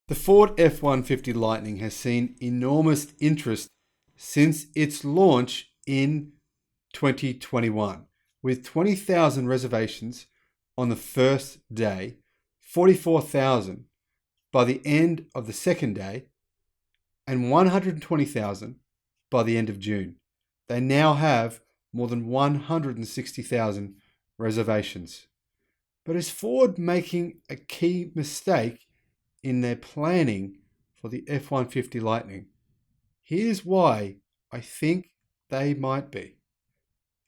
The Ford F150 Lightning has seen enormous interest since its launch in 2021, with 20,000 reservations on the first day, 44,000 by the end of the second day, and 120,000 by the end of June. They now have more than 160,000 reservations. But is Ford making a key mistake in their planning for the F-150 Lightning? Here's why I think they might be.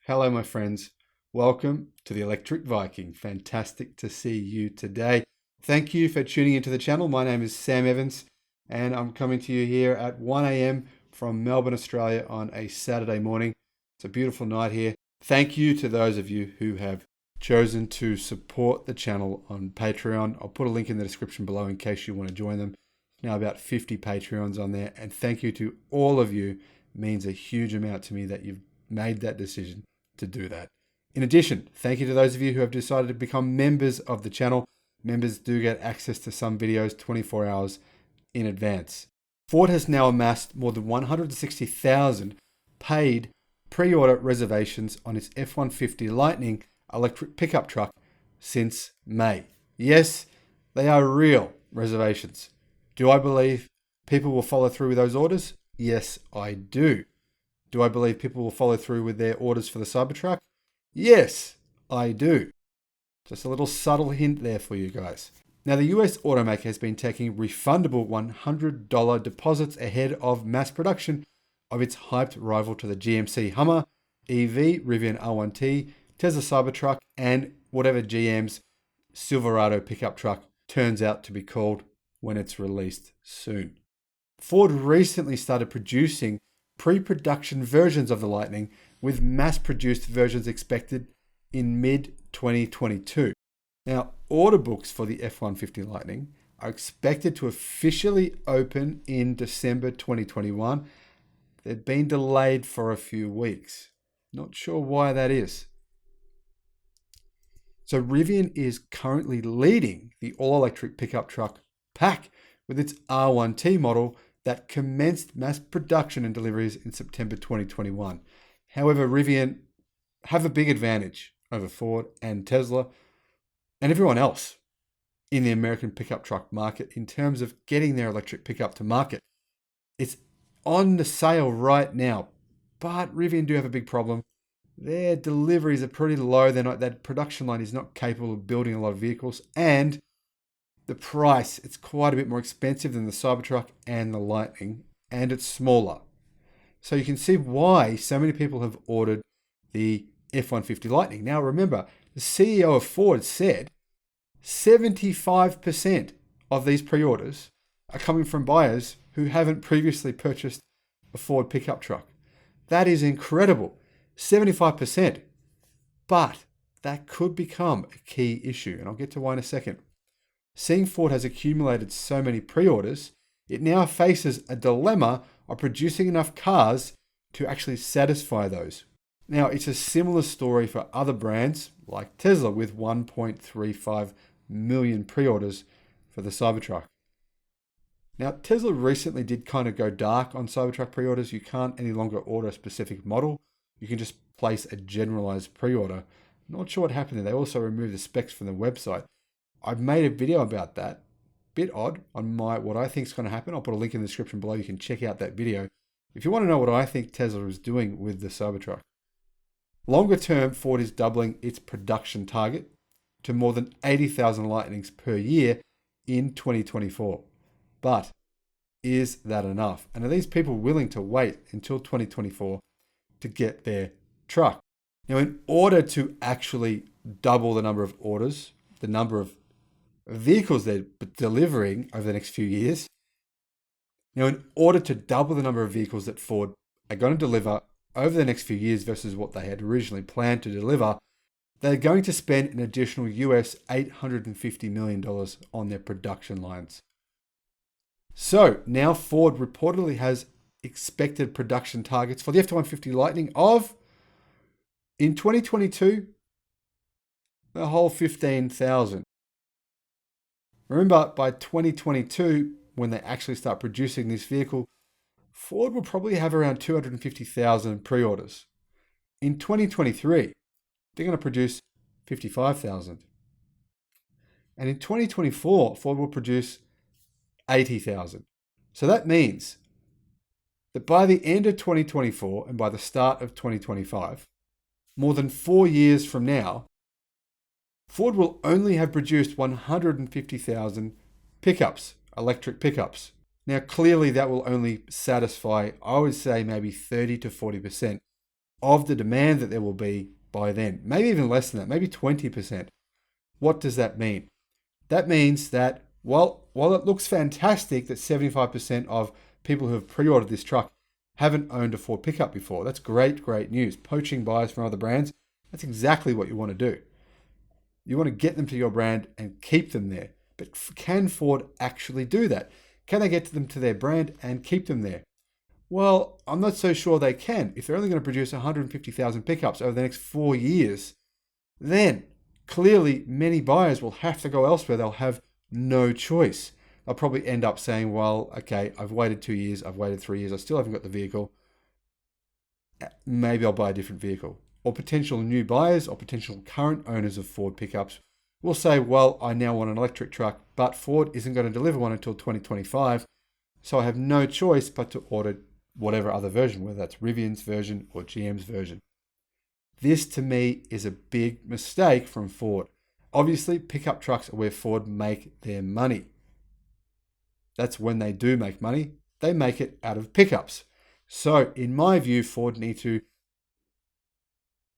Hello, my friends. Welcome to the Electric Viking. Fantastic to see you today. Thank you for tuning into the channel. My name is Sam Evans, and I'm coming to you here at 1 a.m. from Melbourne, Australia on a Saturday morning. It's a beautiful night here. Thank you to those of you who have chosen to support the channel on Patreon. I'll put a link in the description below in case you want to join them. Now about 50 Patreons on there, and thank you to all of you. It means a huge amount to me that you've made that decision to do that. In addition, thank you to those of you who have decided to become members of the channel. Members do get access to some videos 24 hours in advance. Ford has now amassed more than 160,000 paid pre-order reservations on its F-150 Lightning electric pickup truck since May. Yes, they are real reservations. Do I believe people will follow through with those orders? Yes, I do. Do I believe people will follow through with their orders for the Cybertruck? Yes, I do. Just a little subtle hint there for you guys. Now, the US automaker has been taking refundable $100 deposits ahead of mass production of its hyped rival to the GMC Hummer EV, Rivian R1T, Tesla Cybertruck, and whatever GM's Silverado pickup truck turns out to be called when it's released soon. Ford recently started producing pre-production versions of the Lightning, with mass-produced versions expected in mid-2022. Now, order books for the F-150 Lightning are expected to officially open in December 2021. They've been delayed for a few weeks. Not sure why that is. So Rivian is currently leading the all-electric pickup truck pack with its R1T model that commenced mass production and deliveries in September 2021. However, Rivian have a big advantage over Ford and Tesla and everyone else in the American pickup truck market in terms of getting their electric pickup to market. It's on the sale right now, but Rivian do have a big problem. Their deliveries are pretty low. That production line is not capable of building a lot of vehicles, and the price, it's quite a bit more expensive than the Cybertruck and the Lightning, and it's smaller. So you can see why so many people have ordered the F-150 Lightning. Now remember, the CEO of Ford said 75% of these pre-orders are coming from buyers who haven't previously purchased a Ford pickup truck. That is incredible. 75%. But that could become a key issue, and I'll get to why in a second. Seeing Ford has accumulated so many pre-orders, it now faces a dilemma of producing enough cars to actually satisfy those. Now, it's a similar story for other brands like Tesla with 1.35 million pre-orders for the Cybertruck. Now, Tesla recently did kind of go dark on Cybertruck pre-orders. You can't any longer order a specific model. You can just place a generalized pre-order. Not sure what happened there. They also removed the specs from the website. I've made a video about that. Bit odd on what I think is going to happen. I'll put a link in the description below. You can check out that video if you want to know what I think Tesla is doing with the Cybertruck. Longer term, Ford is doubling its production target to more than 80,000 Lightnings per year in 2024. But is that enough? And are these people willing to wait until 2024 to get their truck? Now, in order to actually double the number of orders, the number of vehicles they're delivering over the next few years, in order to double the number of vehicles that Ford are going to deliver over the next few years versus what they had originally planned to deliver, they're going to spend an additional US $850 million on their production lines. So now Ford reportedly has expected production targets for the F-150 Lightning of, in 2022, the whole 15,000. Remember, by 2022, when they actually start producing this vehicle, Ford will probably have around 250,000 pre-orders. In 2023, they're going to produce 55,000. And in 2024, Ford will produce 80,000. So that means that by the end of 2024 and by the start of 2025, more than 4 years from now, Ford will only have produced 150,000 pickups, electric pickups. Now, clearly that will only satisfy, I would say, maybe 30 to 40% of the demand that there will be by then. Maybe even less than that, maybe 20%. What does that mean? That means that while it looks fantastic that 75% of people who have pre-ordered this truck haven't owned a Ford pickup before, that's great news. Poaching buyers from other brands, that's exactly what you want to do. You want to get them to your brand and keep them there. But can Ford actually do that? Can they get them to their brand and keep them there? Well, I'm not so sure they can. If they're only going to produce 150,000 pickups over the next 4 years, then clearly many buyers will have to go elsewhere. They'll have no choice. They'll probably end up saying, well, okay, I've waited 2 years, I've waited 3 years, I still haven't got the vehicle. Maybe I'll buy a different vehicle. Or potential new buyers or potential current owners of Ford pickups will say, well, I now want an electric truck, but Ford isn't going to deliver one until 2025. So I have no choice but to order whatever other version, whether that's Rivian's version or GM's version. This to me is a big mistake from Ford. Obviously, pickup trucks are where Ford make their money. That's when they do make money. They make it out of pickups. So in my view, Ford need to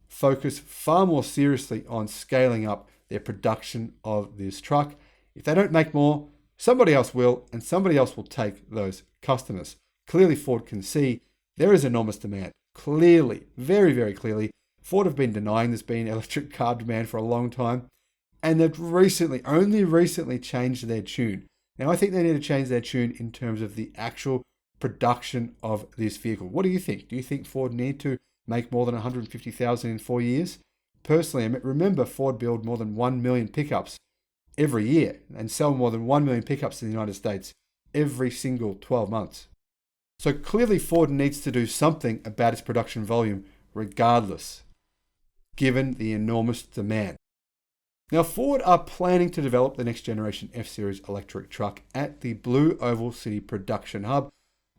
focus far more seriously on scaling up their production of this truck. If they don't make more, somebody else will, and somebody else will take those customers. Clearly, Ford can see there is enormous demand. Clearly, very clearly, Ford have been denying there's been electric car demand for a long time, and they've only recently changed their tune. Now, I think they need to change their tune in terms of the actual production of this vehicle. What do you think? Do you think Ford need to make more than 150,000 in 4 years? Personally, remember Ford build more than 1 million pickups every year and sell more than 1 million pickups in the United States every single 12 months. So clearly Ford needs to do something about its production volume regardless, given the enormous demand. Now, Ford are planning to develop the next generation F-Series electric truck at the Blue Oval City production hub,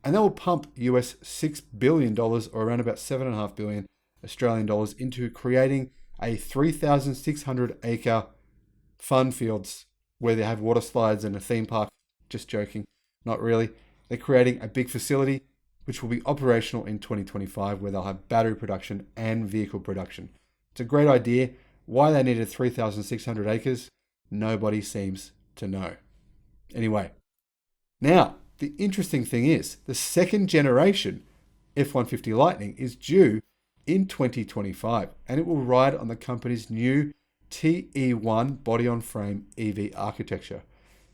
and they will pump US $6 billion, or around about 7.5 billion Australian dollars, into creating a 3,600 acre fun fields where they have water slides and a theme park. Just joking, not really. They're creating a big facility which will be operational in 2025, where they'll have battery production and vehicle production. It's a great idea. Why they needed 3,600 acres, nobody seems to know. Anyway, now the interesting thing is the second generation F150 Lightning is due in 2025, and it will ride on the company's new TE1 body-on-frame EV architecture.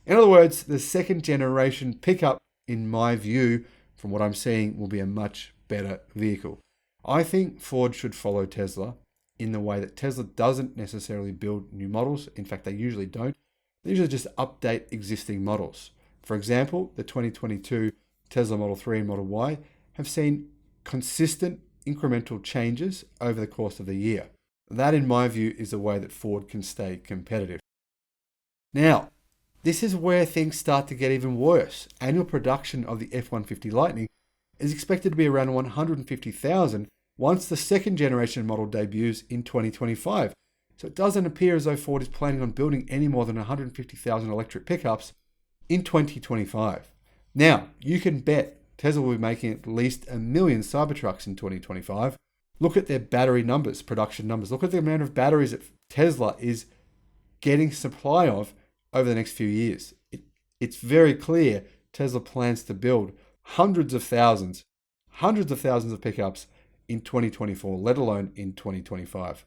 In other words, the second generation pickup, in my view, from what I'm seeing, will be a much better vehicle. I think Ford should follow Tesla in the way that Tesla doesn't necessarily build new models. In fact, they usually don't. They usually just update existing models. For example, the 2022 Tesla Model 3 and Model Y have seen consistent incremental changes over the course of the year. That, in my view, is the way that Ford can stay competitive. Now, this is where things start to get even worse. Annual production of the F-150 Lightning is expected to be around 150,000 once the second generation model debuts in 2025. So it doesn't appear as though Ford is planning on building any more than 150,000 electric pickups in 2025. Now, you can bet Tesla will be making at least 1 million Cybertrucks in 2025. Look at their battery numbers, production numbers. Look at the amount of batteries that Tesla is getting supply of over the next few years. It's very clear Tesla plans to build hundreds of thousands of pickups in 2024, let alone in 2025.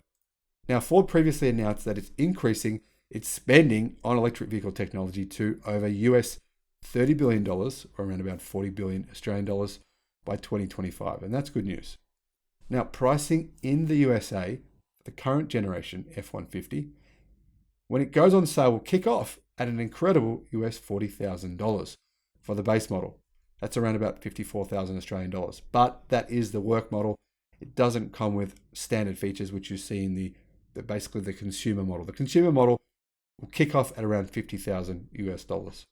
Now, Ford previously announced that it's increasing its spending on electric vehicle technology to over US $30 billion, or around about 40 billion Australian dollars, by 2025. And that's good news. Now, pricing in the USA, the current generation F-150, when it goes on sale, will kick off at an incredible US $40,000. for the base model. That's around about 54,000 Australian dollars. But that is the work model. It doesn't come with standard features, which you see in the basically the consumer model. The consumer model will kick off at around 50,000 US dollars.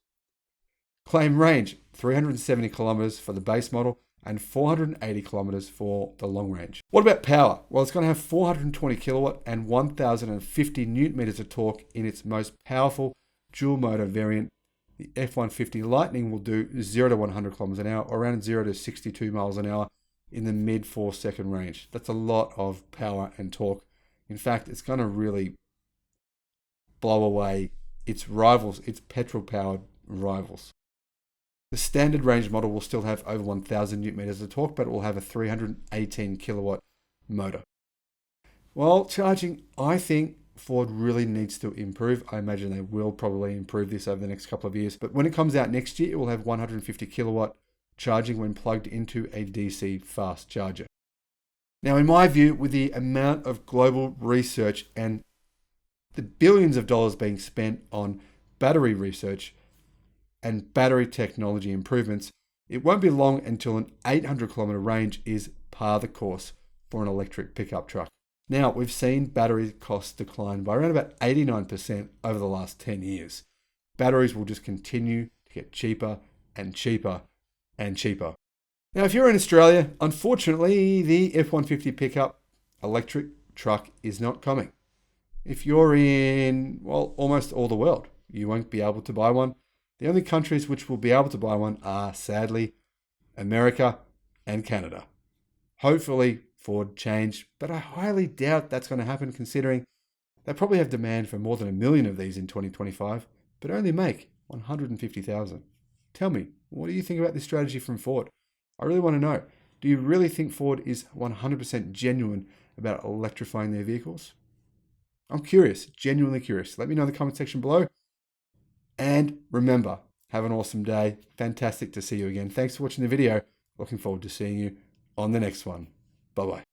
Claim range, 370 kilometers for the base model and 480 kilometers for the long range. What about power? Well, it's going to have 420 kilowatt and 1,050 newton meters of torque in its most powerful dual motor variant. The F150 Lightning will do 0 to 100 kilometers an hour, or around 0 to 62 miles an hour in the mid 4-second range. That's a lot of power and torque. In fact, it's going to really blow away its rivals, its petrol-powered rivals. The standard range model will still have over 1,000 newton meters of torque, but it will have a 318 kilowatt motor. Well, charging, I think Ford really needs to improve. I imagine they will probably improve this over the next couple of years. But when it comes out next year, it will have 150 kilowatt charging when plugged into a DC fast charger. Now, in my view, with the amount of global research and the billions of dollars being spent on battery research and battery technology improvements, it won't be long until an 800 kilometer range is par the course for an electric pickup truck. Now, we've seen battery costs decline by around about 89% over the last 10 years. Batteries will just continue to get cheaper and cheaper and cheaper. Now, if you're in Australia, unfortunately, the F150 pickup electric truck is not coming. If you're in, well, almost all the world, you won't be able to buy one. The only countries which will be able to buy one are, sadly, America and Canada. Hopefully, Ford change, but I highly doubt that's going to happen, considering they probably have demand for more than 1 million of these in 2025, but only make 150,000. Tell me, what do you think about this strategy from Ford? I really want to know. Do you really think Ford is 100% genuine about electrifying their vehicles? I'm curious, genuinely curious. Let me know in the comment section below. And remember, have an awesome day. Fantastic to see you again. Thanks for watching the video. Looking forward to seeing you on the next one. Bye-bye.